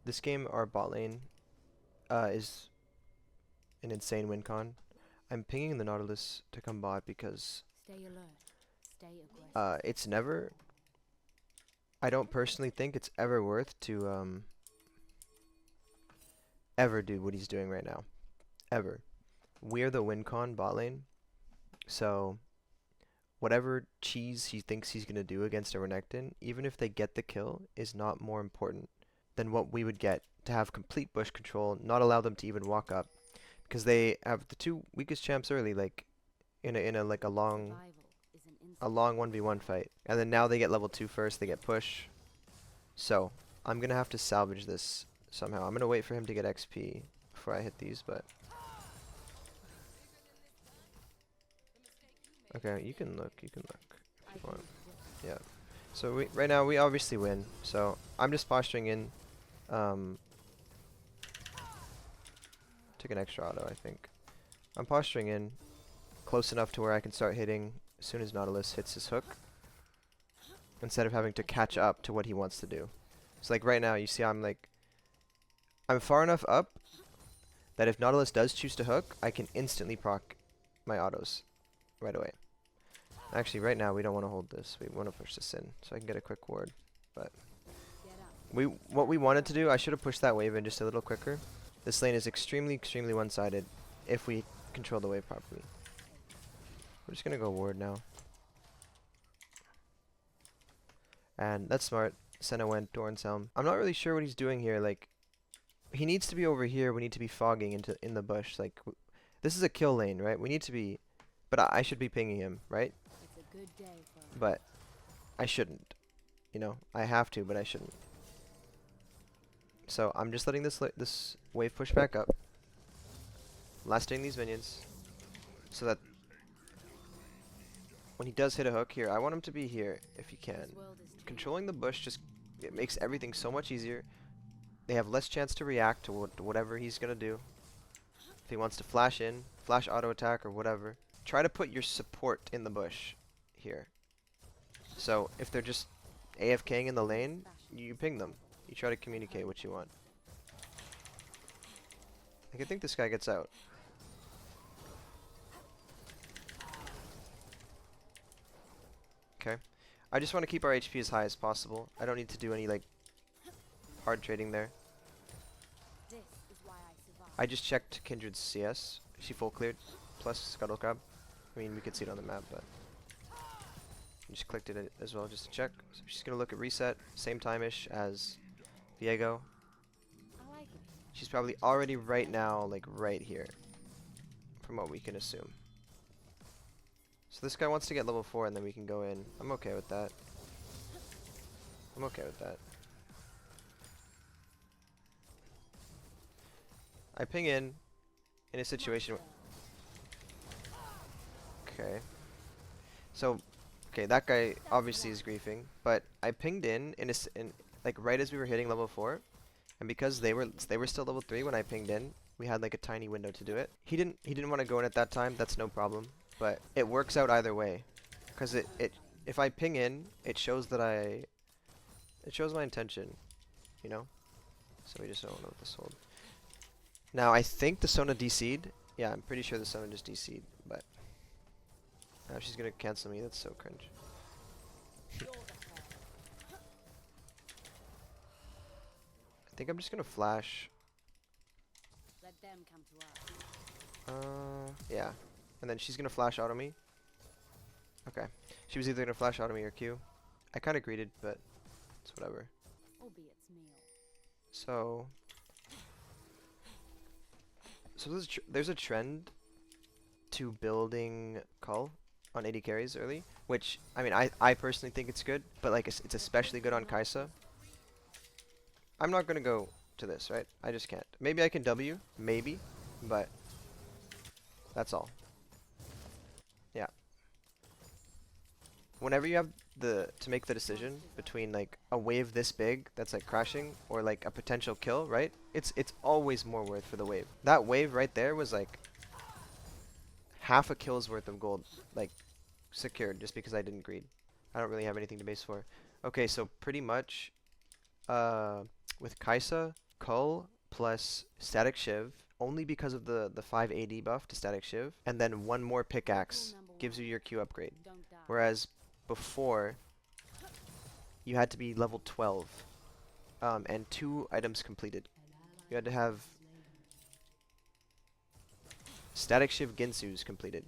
This game, our bot lane is an insane win con. I'm pinging the Nautilus to come bot because Stay alert. Stay aggressive. it's never. I don't personally think it's ever worth to ever do what he's doing right now. Ever. We're the win con bot lane, so whatever cheese he thinks he's gonna do against a Renekton, even if they get the kill, is not more important than what we would get to have complete bush control, not allow them to even walk up, because they have the two weakest champs early, like in a like Survival is an a instinct. long 1v1 fight, and then now they get level 2 first, they get push. So I'm gonna have to salvage this somehow. I'm gonna wait for him to get XP before I hit these, but okay, you can look if I you can want. make a difference. Yeah. So right now we obviously win. So I'm just posturing in. Um, took an extra auto, I think. I'm posturing in close enough to where I can start hitting as soon as Nautilus hits his hook, instead of having to catch up to what he wants to do. So like right now, you see I'm far enough up that if Nautilus does choose to hook, I can instantly proc my autos right away. Actually, right now we don't want to hold this. We want to push this in so I can get a quick ward. But Get up. what we wanted to do, I should have pushed that wave in just a little quicker. This lane is extremely one-sided if we control the wave properly. We're just gonna go ward now. And that's smart. Senna went Doran's Helm. I'm not really sure what he's doing here. Like, he needs to be over here. We need to be fogging in the bush. Like, this is a kill lane, right? We need to be, but I should be pinging him, right? It's a good day for a But I shouldn't. You know, I have to, but I shouldn't. So I'm just letting this wave push back up, lasting these minions, so that when he does hit a hook here, I want him to be here if he can. This world is changing. Controlling the bush just it makes everything so much easier. They have less chance to react to whatever he's gonna do. If he wants to flash in, flash auto attack or whatever, try to put your support in the bush here. So if they're just AFKing in the lane, you ping them. You try to communicate what you want. Like, I think this guy gets out. Okay. I just want to keep our HP as high as possible. I don't need to do any like hard trading there. This is why I survive. I just checked Kindred's CS. She full cleared, plus Scuttle Crab. I mean, we could see it on the map, but I just clicked it as well just to check. So she's gonna look at reset, same time-ish as Viego. I like it. She's probably already right now, like right here, from what we can assume. So this guy wants to get level 4 and then we can go in. I'm okay with that. I'm okay with that. I ping in a situation. Okay. So, okay, that guy obviously is griefing, but I pinged in like right as we were hitting level 4, and because they were still level 3 when I pinged in, we had like a tiny window to do it. He didn't want to go in at that time. That's no problem, but it works out either way, because it if I ping in, it shows that it shows my intention, you know. So we just don't know what this hold. Now I think the Sona DC'd. Yeah, I'm pretty sure the Sona just DC'd, but now she's gonna cancel me. That's so cringe. I think I'm just gonna flash. Let them come to us. Yeah. And then she's gonna flash auto me. Okay. She was either gonna flash auto me or Q. I kinda greeted, but it's whatever. Albeit meal. So there's a trend to building Cull on AD carries early, which, I mean, I personally think it's good, but like it's especially good on Kai'Sa. I'm not gonna go to this, right? I just can't. Maybe I can W, maybe, but that's all. Yeah. Whenever you have to make the decision between like a wave this big that's like crashing or like a potential kill, right? It's always more worth for the wave. That wave right there was like half a kill's worth of gold, like secured just because I didn't greed. I don't really have anything to base for. Okay, so pretty much with Kai'Sa, Cull plus Static Shiv, only because of the 5 AD buff to Static Shiv, and then one more pickaxe gives you your Q upgrade. Don't die. Whereas before, you had to be level 12, and 2 items completed. You had to have Static Shiv Ginsu's completed,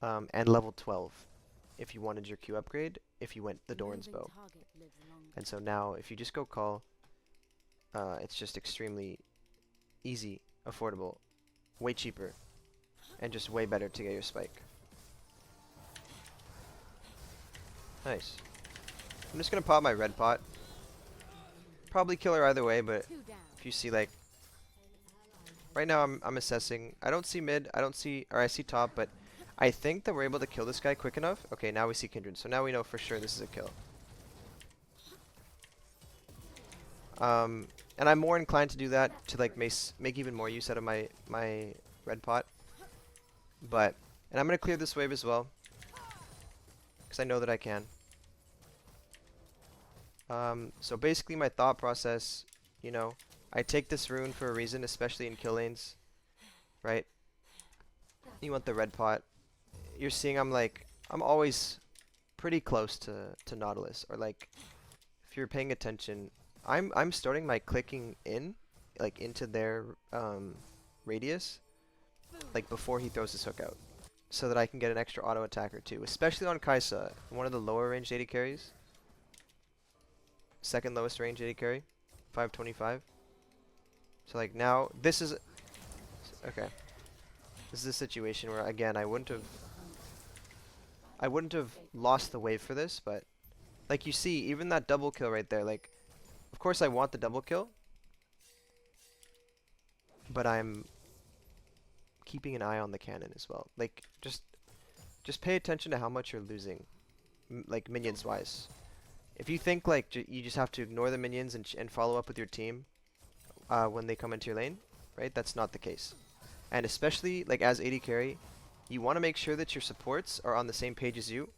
and level 12 if you wanted your Q upgrade, if you went the Doran's Moving Bow. target lives longer. And so now, if you just go Cull, it's just extremely easy, affordable, way cheaper, and just way better to get your spike. Nice. I'm just gonna pop my red pot. Probably kill her either way, but 2 down. if you see, like, right now I'm assessing. I don't see mid, I see top, but I think that we're able to kill this guy quick enough. Okay, now we see Kindred, so now we know for sure this is a kill. And I'm more inclined to do that to like make even more use out of my red pot. And I'm gonna clear this wave as well, because I know that I can. So basically my thought process, you know, I take this rune for a reason, especially in kill lanes, right? You want the red pot. You're seeing I'm always pretty close to Nautilus, or like, if you're paying attention, I'm starting my clicking in, like into their radius, like before he throws his hook out, so that I can get an extra auto attacker too, especially on Kai'Sa, one of the lower range AD carries. Second lowest range AD carry, 525. So like now, this is okay. This is a situation where again I wouldn't have lost the wave for this, but like you see, even that double kill right there, like of course I want the double kill, but I'm keeping an eye on the cannon as well. Like just pay attention to how much you're losing, like minions wise. If you think like you just have to ignore the minions and follow up with your team when they come into your lane, right? That's not the case. And especially like as AD carry, you want to make sure that your supports are on the same page as you.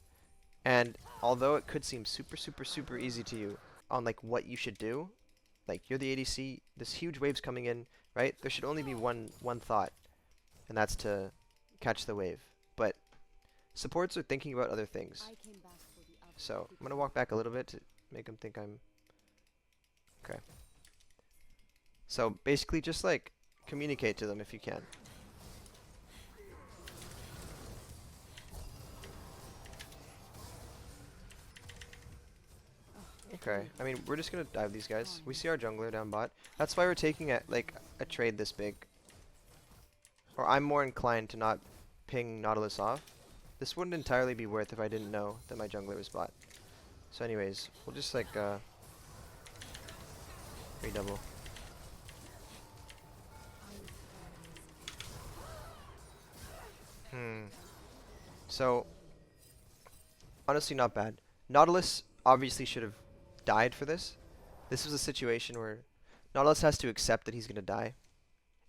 And although it could seem super easy to you on like what you should do, like you're the ADC, this huge wave's coming in, right? There should only be one thought, and that's to catch the wave. But supports are thinking about other things. I came back for the others So I'm because gonna walk back a little bit to make them think I'm okay. So basically, just like communicate to them if you can. Okay, I mean we're just gonna dive these guys. We see our jungler down bot. That's why we're taking a trade this big. Or I'm more inclined to not ping Nautilus off. This wouldn't entirely be worth if I didn't know that my jungler was bot. So anyways, we'll just like redouble. So honestly not bad. Nautilus obviously should have died for this. This was a situation where Nautilus has to accept that he's gonna die.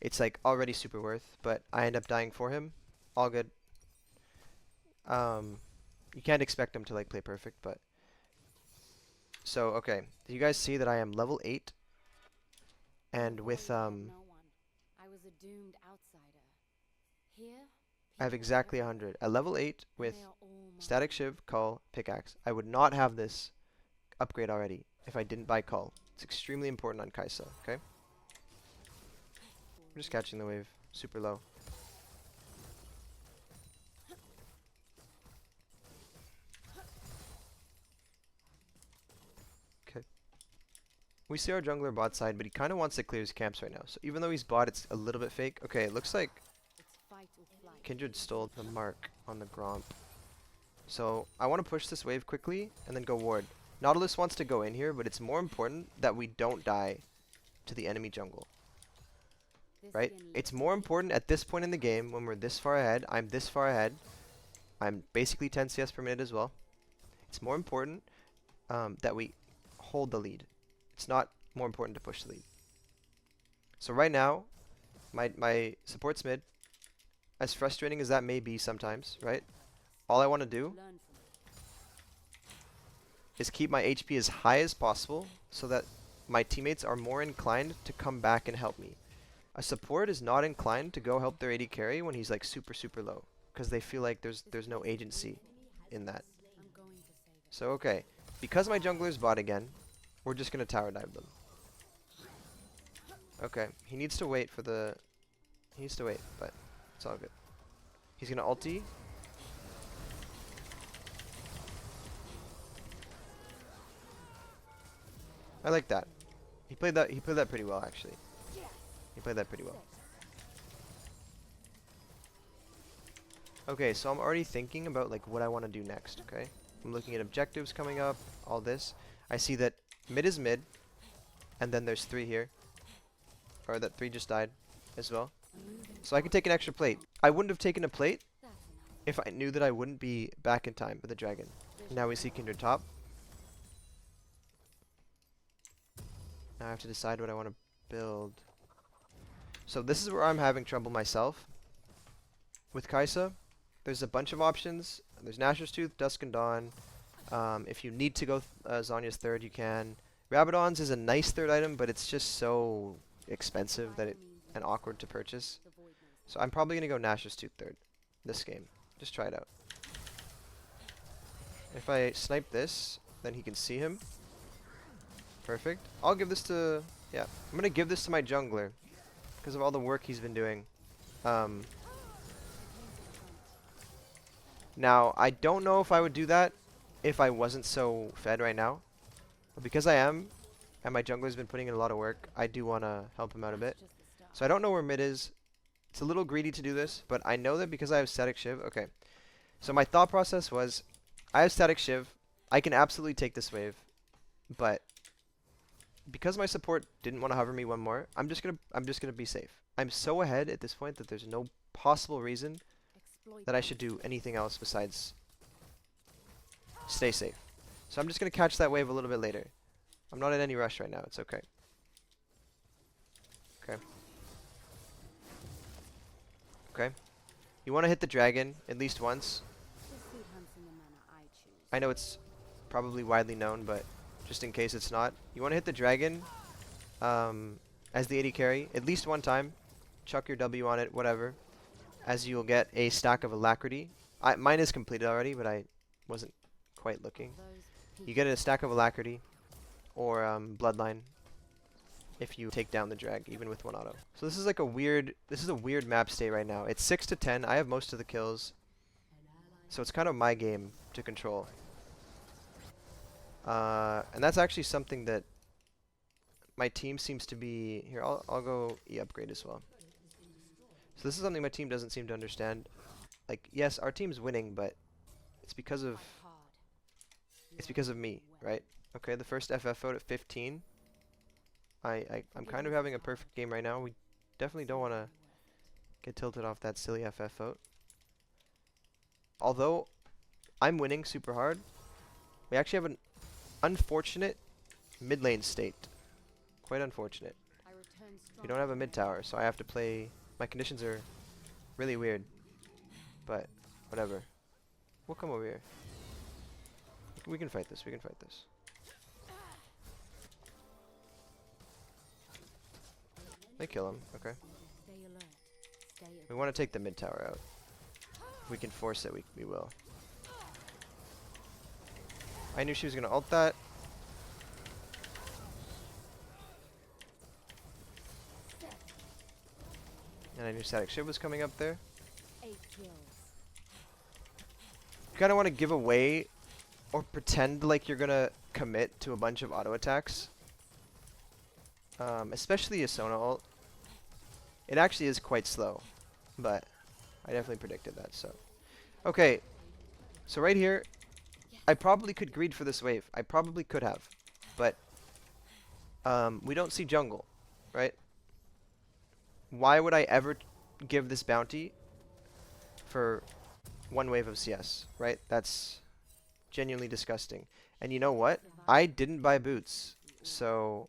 It's like already super worth, but I end up dying for him. All good. You can't expect him to like play perfect, but so okay. Do you guys see that I am level 8? And with I had no one. I was a doomed outsider. Here, I have people exactly are 100. At level 8 with they are all mine. Static Shiv, Cull, Pickaxe. I would not have this upgrade already if I didn't buy Cull. It's extremely important on Kai'Sa, okay? I'm just catching the wave. Super low. Okay. We see our jungler bot side, but he kind of wants to clear his camps right now. So even though he's bot, it's a little bit fake. Okay, it looks like It's fight or flight. Kindred stole the mark on the Gromp. So I want to push this wave quickly and then go ward. Nautilus wants to go in here, but it's more important that we don't die to the enemy jungle. This Right? skin It's looks more like important at this point in the game when we're this far ahead. I'm this far ahead. I'm basically 10 CS per minute as well. It's more important that we hold the lead. It's not more important to push the lead. So right now, my support's mid. As frustrating as that may be sometimes, right? All I want to do learn from it. is keep my HP as high as possible so that my teammates are more inclined to come back and help me. A support is not inclined to go help their AD carry when he's like super low, because they feel like there's no agency in that. I'm going to save it. So okay, because my jungler's bot again, we're just gonna tower dive them. Okay, he needs to wait for the. He needs to wait, but it's all good. He's gonna ulti. I like that. He played that. He played that pretty well, actually. He played that pretty well. Okay, so I'm already thinking about like what I want to do next. Okay, I'm looking at objectives coming up. All this. I see that mid is mid, and then there's 3 here, or that 3 just died, as well. So I can take an extra plate. I wouldn't have taken a plate That's enough. if I knew that I wouldn't be back in time with the dragon. Now we see Kindred top. Now I have to decide what I want to build. So this is where I'm having trouble myself. With Kai'Sa, there's a bunch of options. There's Nashor's Tooth, Dusk and Dawn. If you need to go Zhonya's third, you can. Rabadon's is a nice third item, but it's just so expensive that and awkward to purchase. The void knows So I'm probably going to go Nashor's Tooth third this game. Just try it out. If I snipe this, then he can see him. Perfect. I'll give this to... Yeah, I'm going to give this to my jungler because of all the work he's been doing. Now, I don't know if I would do that if I wasn't so fed right now. But because I am, and my jungler's been putting in a lot of work, I do want to help him out a bit. just the start. So I don't know where mid is. It's a little greedy to do this, but I know that because I have Static Shiv. Okay. So my thought process was, I have Static Shiv. I can absolutely take this wave, but because my support didn't want to hover me one more, I'm just gonna be safe. I'm so ahead at this point that there's no possible reason Exploit that I should do anything else besides stay safe. So I'm just gonna catch that wave a little bit later. I'm not in any rush right now. It's okay. Okay. Okay. You want to hit the dragon at least once. the seed hunts in the manner I choose. I know it's probably widely known, but just in case it's not, you want to hit the dragon as the AD carry at least one time. Chuck your W on it, whatever, as you'll get a stack of Alacrity. Mine is completed already, but I wasn't quite looking. Those You get a stack of Alacrity or Bloodline if you take down the drag, even with 1 auto. So this is like a weird map state right now. It's 6 to 10. I have most of the kills, so it's kind of my game to control. And that's actually something that my team seems to be... Here, I'll go E-upgrade as well. So this is something my team doesn't seem to understand. Like, yes, our team's winning, but it's because of... It's because of me, right? Okay, the first FF vote at 15. I'm kind of having a perfect game right now. We definitely don't want to get tilted off that silly FF vote. Although I'm winning super hard, we actually have an unfortunate mid lane state. Quite unfortunate. We don't have a mid tower, so I have to play... My conditions are really weird. But, whatever. We'll come over here. We can fight this, we can fight this. They kill him, okay. Stay alert. Stay We want to take the mid tower out. If we can force it, we will. I knew she was going to ult that. And I knew Static Shiv was coming up there. 8 kills. You kind of want to give away or pretend like you're going to commit to a bunch of auto attacks. Especially a Sona ult. It actually is quite slow, but I definitely predicted that, so. Okay, so right here, I probably could greed for this wave. I probably could have, but we don't see jungle, right? Why would I ever give this bounty for 1 wave of CS, right? That's genuinely disgusting. And you know what? I didn't buy boots, so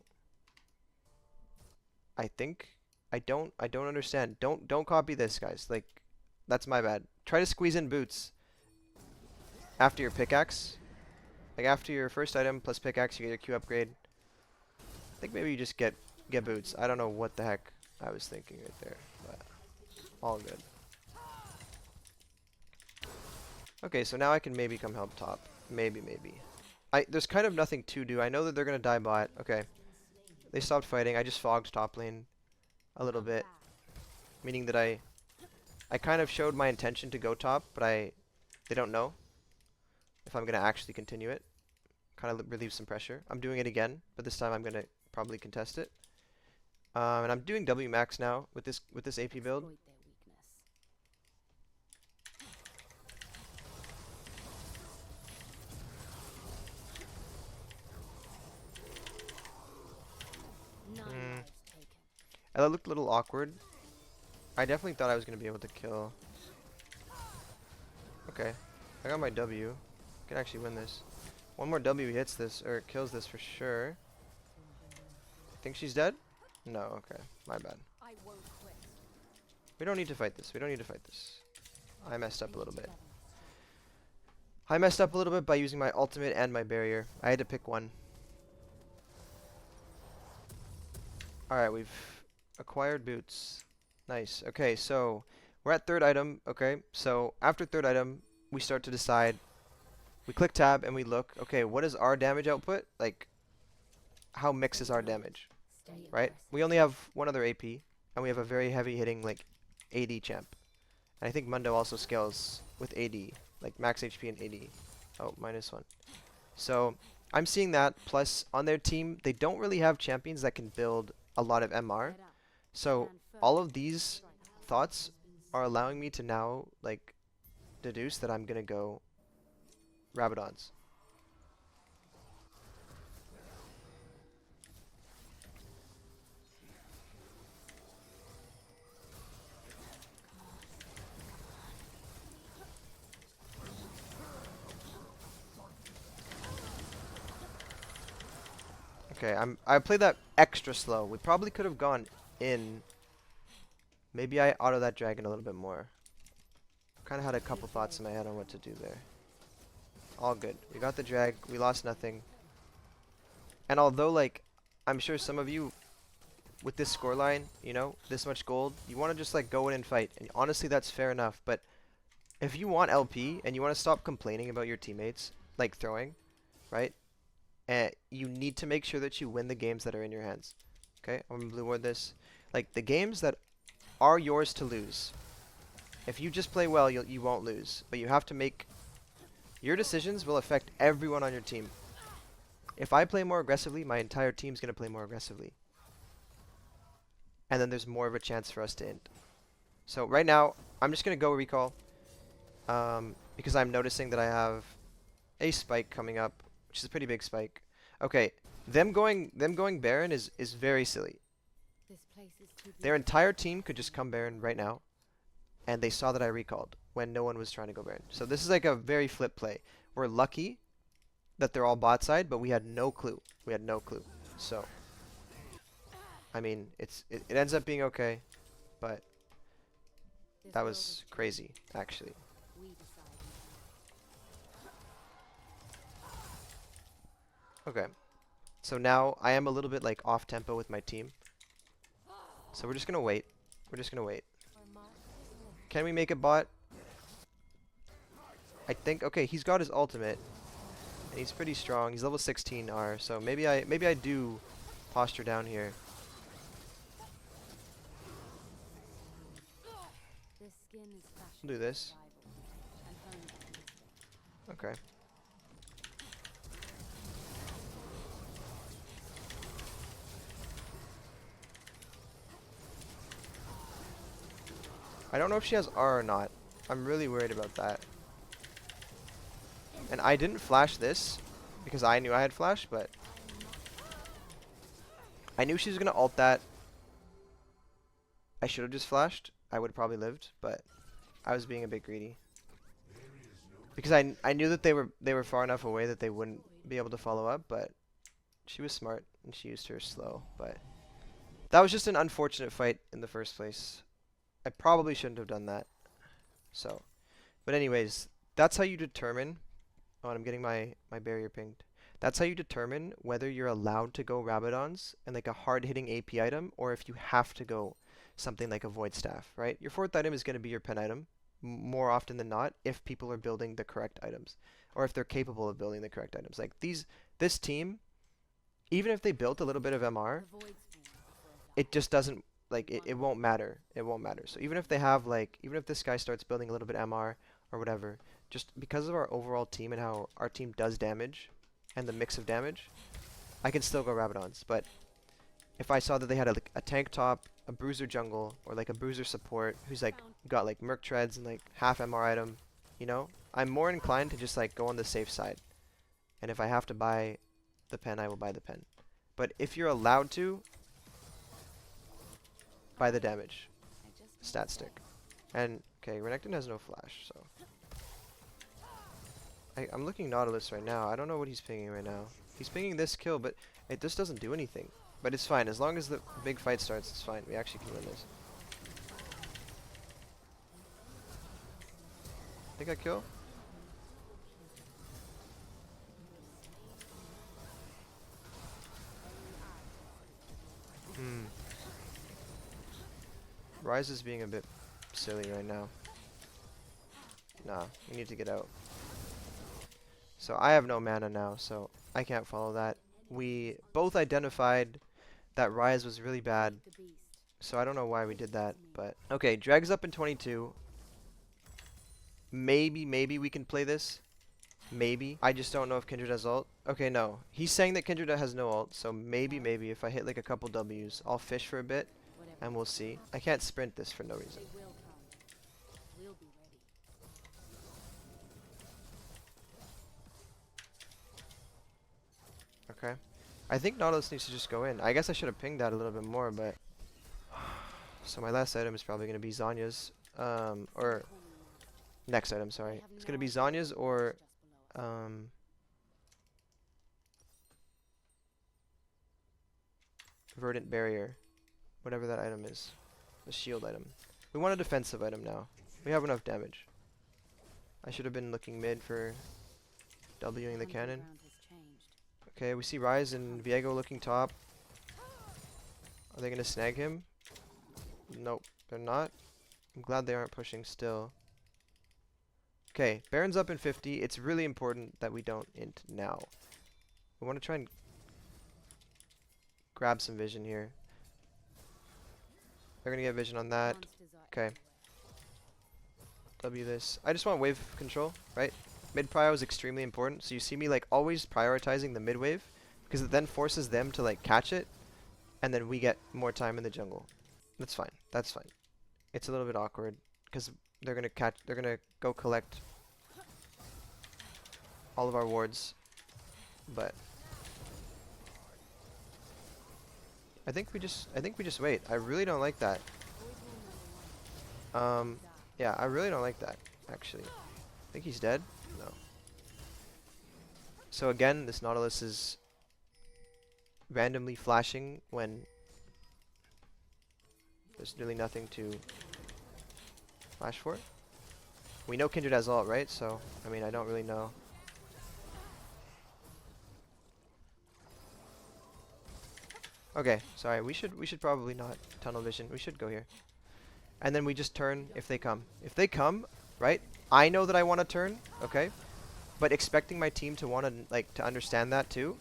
I think I don't understand. Don't copy this, guys. Like, that's my bad. Try to squeeze in boots after your pickaxe. Like after your first item plus pickaxe, you get your Q upgrade. think maybe you just get boots. I don't know what the heck I was thinking right there, but all good. Okay, so now I can maybe come help top. Maybe. There's kind of nothing to do. I know that they're gonna die bot. Okay. They stopped fighting. I just fogged top lane a little bit. Meaning that I kind of showed my intention to go top, but they don't know if I'm gonna actually continue it. Kind of relieve some pressure. I'm doing it again, but this time I'm gonna probably contest it. And I'm doing W max now with this AP build. Exploit their weakness. Nine lives taken. That looked a little awkward. I definitely thought I was gonna be able to kill. Okay, I got my W. Can actually win this. One more W hits this or kills this for sure. I think she's dead. No, okay, my bad. I won't quit. We don't need to fight this. I messed up a little bit. I messed up a little bit by using my ultimate and my barrier. I had to pick one. Alright, we've acquired boots. Nice. Okay, so we're at third item. Okay, so after third item, we start to decide. We click tab and we look. Okay, what is our damage output? Like, how mixed is our damage? Stay Right? aggressive. We only have one other AP, and we have a very heavy hitting like AD champ. And I think Mundo also scales with AD, like max HP and AD. Oh, -1. So I'm seeing that. Plus, on their team, they don't really have champions that can build a lot of MR. Head up. So Stand firm. all of these thoughts are allowing me to now like deduce that I'm gonna go Rabadons. Okay, I played that extra slow. We probably could have gone in. Maybe I auto that dragon a little bit more. Kind of had a couple thoughts in my head on what to do there. All good. We got the drag. We lost nothing. And although, like, I'm sure some of you, with this scoreline, you know, this much gold, you want to just, like, go in and fight. And honestly, that's fair enough. But if you want LP and you want to stop complaining about your teammates, like throwing, right? You need to make sure that you win the games that are in your hands. Okay? I'm going to blue ward this. Like, the games that are yours to lose. If you just play well, you won't lose. But you have to make... Your decisions will affect everyone on your team. If I play more aggressively, my entire team's going to play more aggressively. And then there's more of a chance for us to end. So right now, I'm just going to go recall. Because I'm noticing that I have a spike coming up, which is a pretty big spike. Okay, them going Baron is very silly. This place is too Their beautiful. entire team could just come Baron right now, and they saw that I recalled when no one was trying to go Baron. So this is like a very flip play. We're lucky that they're all bot side, but we had no clue. So, I mean, it ends up being okay, but This that world was is crazy, actually. we decide. Okay. So now I am a little bit like off tempo with my team. So we're just gonna wait. Can we make a bot? I think okay, he's got his ultimate. And he's pretty strong. He's level 16 R, so maybe I do posture down here. This skin is fashioned I'll do for this. survival and honed by instinct. Okay. I don't know if she has R or not. I'm really worried about that. And I didn't flash this because I knew I had flash, but I knew she was gonna ult that. I should have just flashed. I would have probably lived, but I was being a bit greedy. Because I knew that they were far enough away that they wouldn't be able to follow up, but she was smart and she used her slow, but that was just an unfortunate fight in the first place. I probably shouldn't have done that. So, but anyways, that's how you determine. Oh, and I'm getting my barrier pinged. That's how you determine whether you're allowed to go Rabadons and like a hard-hitting AP item, or if you have to go something like a Void Staff, right? Your fourth item is going to be your pen item, more often than not, if people are building the correct items, or if they're capable of building the correct items. Like this team, even if they built a little bit of MR, The void screen before it it just doesn't, like, it won't matter. It won't matter. So even if they have, like, even if this guy starts building a little bit MR or whatever, just because of our overall team and how our team does damage and the mix of damage, I can still go Rabadons. But if I saw that they had like a tank top, a bruiser jungle, or like a bruiser support who's like got like Merc Treads and like half MR item, you know, I'm more inclined to just like go on the safe side. And if I have to buy the pen, I will buy the pen. But if you're allowed to, buy the damage. I just Stat stick. And, okay, Renekton has no flash, so. I'm looking Nautilus right now. I don't know what he's pinging right now. He's pinging this kill, but it just doesn't do anything. But it's fine. As long as the big fight starts, it's fine. We actually can win this. Think I kill? Ryze is being a bit silly right now. Nah, we need to get out. So I have no mana now, so I can't follow that. We both identified that Ryze was really bad, the beast. so I don't know why we did that, but... Okay, Drag's up in 22. Maybe we can play this. Maybe. I just don't know if Kindred has ult. Okay, no. He's saying that Kindred has no ult, so maybe if I hit like a couple W's, I'll fish for a bit, Whatever. and we'll see. I can't sprint this for no reason. They will come. We'll be ready. Okay. I think Nautilus needs to just go in. I guess I should have pinged that a little bit more, but... So my last item is probably going to be Zhonya's, or... Next item, sorry. It's going to be Zhonya's or, Just below us. Verdant Barrier. Whatever that item is. The shield item. We want a defensive item now. We have enough damage. I should have been looking mid for Wing the Hunting cannon. ground has changed. Okay, we see Ryze and Viego looking top. Are they going to snag him? Nope, they're not. I'm glad they aren't pushing still. Okay, Baron's up in 50. It's really important that we don't int now. We want to try and grab some vision here. They're going to get vision on that. Monsters are Okay. everywhere. W this. I just want wave control, right? Mid prio is extremely important. So you see me like always prioritizing the mid wave because it then forces them to like catch it and then we get more time in the jungle. That's fine. That's fine. It's a little bit awkward because they're going to go collect all of our wards. But I think we just wait. I really don't like that. Void Rule number 1. Die. Yeah, I really don't like that, actually. I think he's dead? No. So again, this Nautilus is randomly flashing when there's really nothing to flash for. We know Kindred has ult, right? So, I mean, I don't really know. Okay, sorry, we should probably not tunnel vision. We should go here. And then we just turn if they come. If they come, right? I know that I want to turn, okay? But expecting my team to want to like to understand that too,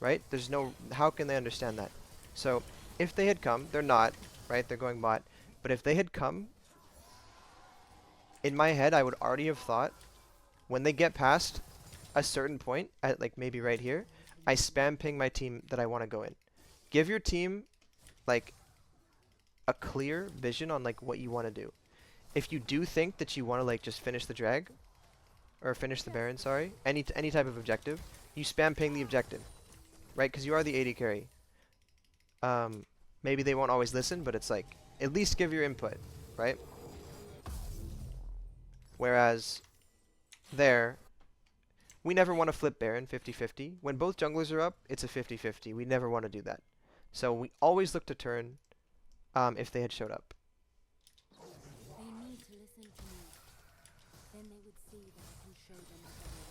right? There's no how can they understand that? So, if they had come, they're not, right? They're going bot. But if they had come, in my head I would already have thought when they get past a certain point at like maybe right here, I spam ping my team that I want to go in. Give your team like a clear vision on like what you want to do. If you do think that you want to like just finish the drag or finish the Baron, sorry, any type of objective, you spam ping the objective, right? Because you are the AD carry. Maybe they won't always listen, but it's like at least give your input, right? Whereas there, we never want to flip Baron 50-50. When both junglers are up, it's a 50-50. We never want to do that. So we always look to turn if they had showed up. They need to listen to me. Then they would see that I can show them a better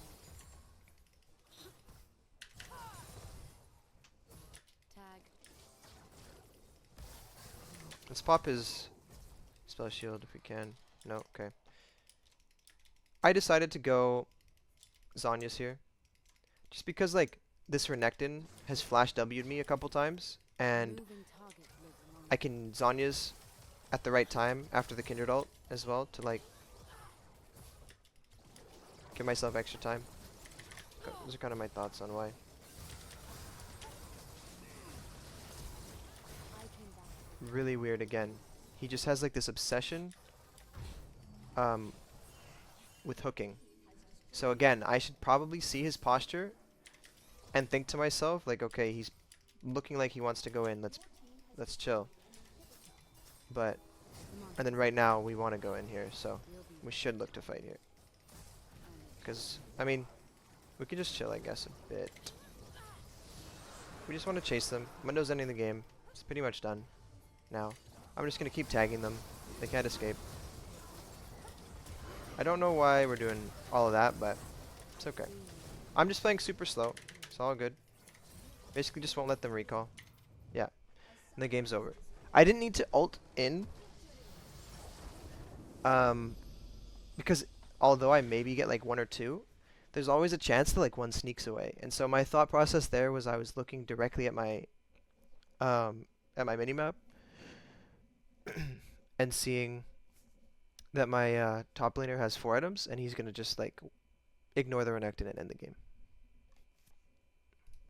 way. Let's pop his spell shield if we can. No, okay. I decided to go Zhonya's here. Just because, like, this Renekton has flash W'd me a couple times, and Moving target lives among I can Zhonya's at the right time after the Kindred ult as well to, like, give myself extra time. Those are kind of my thoughts on why. I came back. Really weird again. He just has, like, this obsession with hooking. So again, I should probably see his posture and think to myself, like, okay, he's looking like he wants to go in. Let's chill. But and then right now we want to go in here, so We'll be we should look to fight here. Because I mean, we could just chill, I guess, a bit. We just want to chase them. Mundo's ending the game. It's pretty much done now. I'm just gonna keep tagging them. They can't escape. I don't know why we're doing all of that, but it's okay. I'm just playing super slow. It's all good. Basically just won't let them recall. Yeah. And the game's over. I didn't need to ult in. Because although I maybe get like 1 or 2, there's always a chance that like one sneaks away. And so my thought process there was I was looking directly at my minimap and seeing that my top laner has 4 items and he's gonna just like ignore the Renekton and end the game.